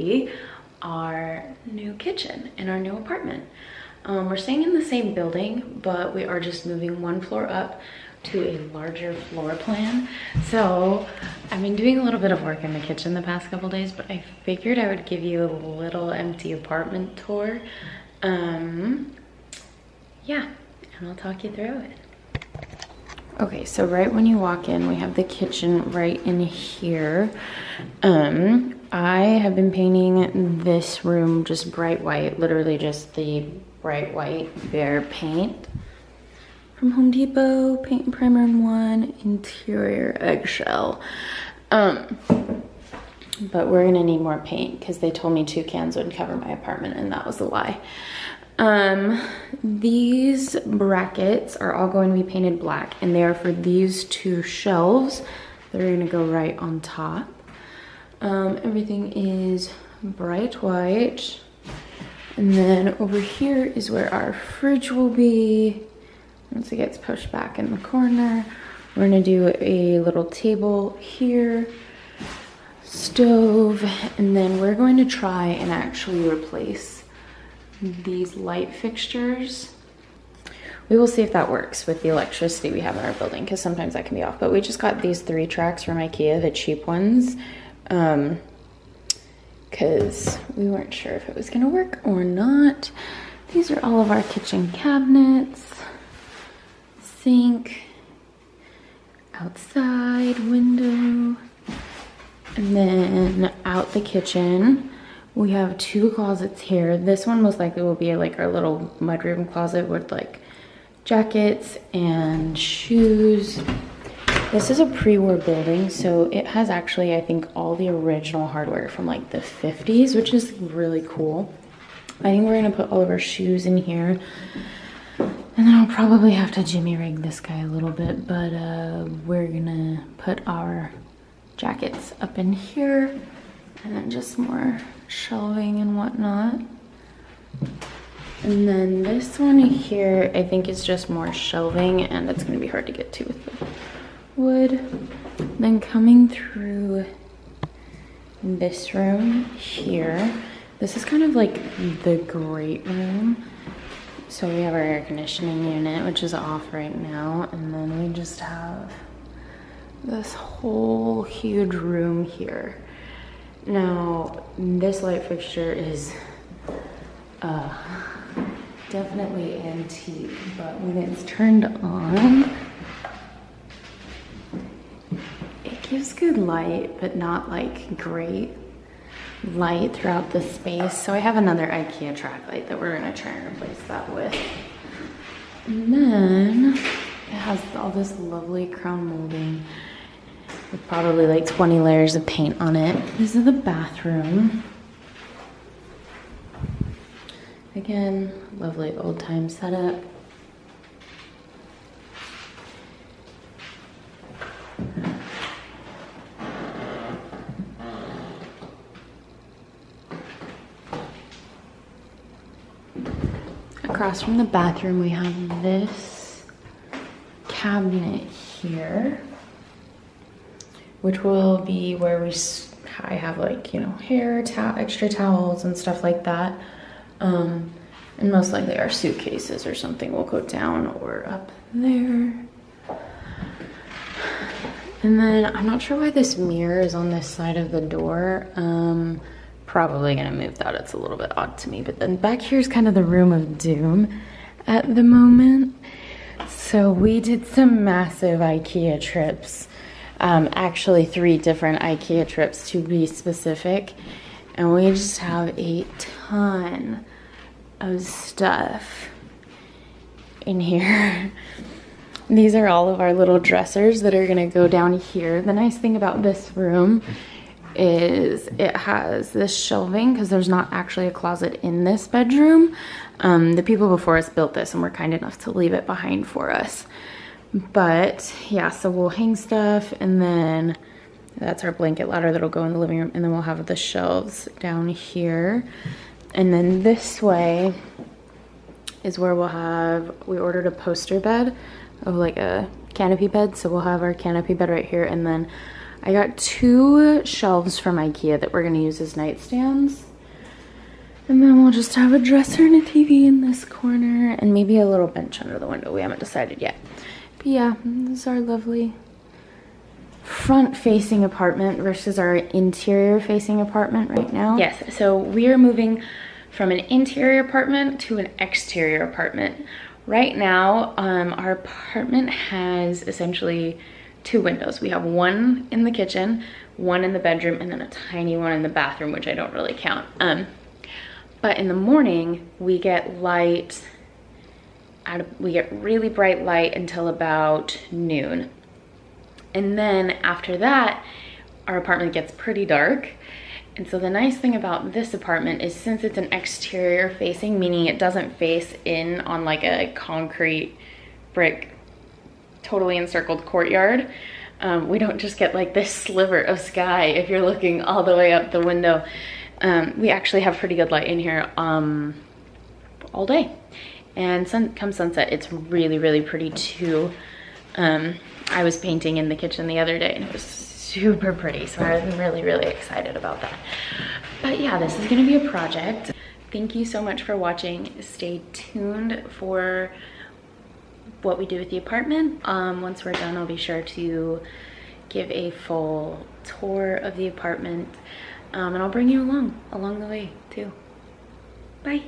be our new kitchen in our new apartment. We're staying in the same building, but we are just moving one floor up to a larger floor plan. So I've been doing a little bit of work in the kitchen the past couple days, but I figured I would give you a little empty apartment tour. Yeah, and I'll talk you through it. Okay, so right when you walk in, we have the kitchen right in here. I have been painting this room just bright white, literally just the bright white bare paint from Home Depot, paint and primer in one, interior eggshell. But we're gonna need more paint because they told me 2 cans would cover my apartment, and that was a lie. These brackets are all going to be painted black, and they are for these 2 shelves. They're gonna go right on top. Everything is bright white. And then over here is where our fridge will be. Once it gets pushed back in the corner, we're gonna do a little table here, stove, and then we're going to try and actually replace these light fixtures. We will see if that works with the electricity we have in our building, because sometimes that can be off. But we just got these 3 tracks from IKEA, the cheap ones, because we weren't sure if it was gonna work or not. These are all of our kitchen cabinets, sink, outside window, and then out the kitchen. We have 2 closets here. This one most likely will be like our little mudroom closet with like jackets and shoes. This is a pre-war building, so it has actually, I think, all the original hardware from like the 50s, which is really cool. I think we're gonna put all of our shoes in here. And then I'll probably have to jimmy rig this guy a little bit, but we're gonna put our jackets up in here, and then just more shelving and whatnot. And then this one here, I think is just more shelving, and it's gonna be hard to get to with the wood. Then coming through this room here, this is kind of like the great room. So we have our air conditioning unit, which is off right now, and then we just have this whole huge room here. Now, this light fixture is definitely antique, but when it's turned on, it gives good light, but not like great light throughout the space. So I have another IKEA track light that we're gonna try and replace that with. And then it has all this lovely crown molding with probably like 20 layers of paint on it. This is the bathroom. Again, lovely old time setup. Across from the bathroom, we have this cabinet here, which will be where I have like, you know, hair, extra towels and stuff like that. And most likely our suitcases or something will go down or up there. And then I'm not sure why this mirror is on this side of the door. Probably gonna move that. It's a little bit odd to me. But then back here is kind of the room of doom at the moment. So we did some massive IKEA trips. Actually 3 different IKEA trips to be specific. And we just have a ton of stuff in here. These are all of our little dressers that are gonna go down here. The nice thing about this room is it has this shelving because there's not actually a closet in this bedroom. The people before us built this and were kind enough to leave it behind for us. But yeah, so we'll hang stuff, and then that's our blanket ladder that'll go in the living room, and then we'll have the shelves down here. And then this way is where we ordered a poster bed of like a canopy bed, so we'll have our canopy bed right here, and then I got 2 shelves from IKEA that we're gonna use as nightstands. And then we'll just have a dresser and a TV in this corner and maybe a little bench under the window. We haven't decided yet. But yeah, this is our lovely front-facing apartment versus our interior-facing apartment right now. Yes, so we are moving from an interior apartment to an exterior apartment. Right now, our apartment has essentially 2 windows. We have one in the kitchen, one in the bedroom, and then a tiny one in the bathroom, which I don't really count. But in the morning, we get light, we get really bright light until about noon. And then after that, our apartment gets pretty dark. And so the nice thing about this apartment is since it's an exterior facing, meaning it doesn't face in on like a concrete brick, totally encircled courtyard, we don't just get like this sliver of sky if you're looking all the way up the window. We actually have pretty good light in here all day. And come sunset, it's really, really pretty too. I was painting in the kitchen the other day and it was super pretty, so I was really, really excited about that. But yeah, this is gonna be a project. Thank you so much for watching. Stay tuned for what we do with the apartment. Once we're done, I'll be sure to give a full tour of the apartment. And I'll bring you along the way too. Bye.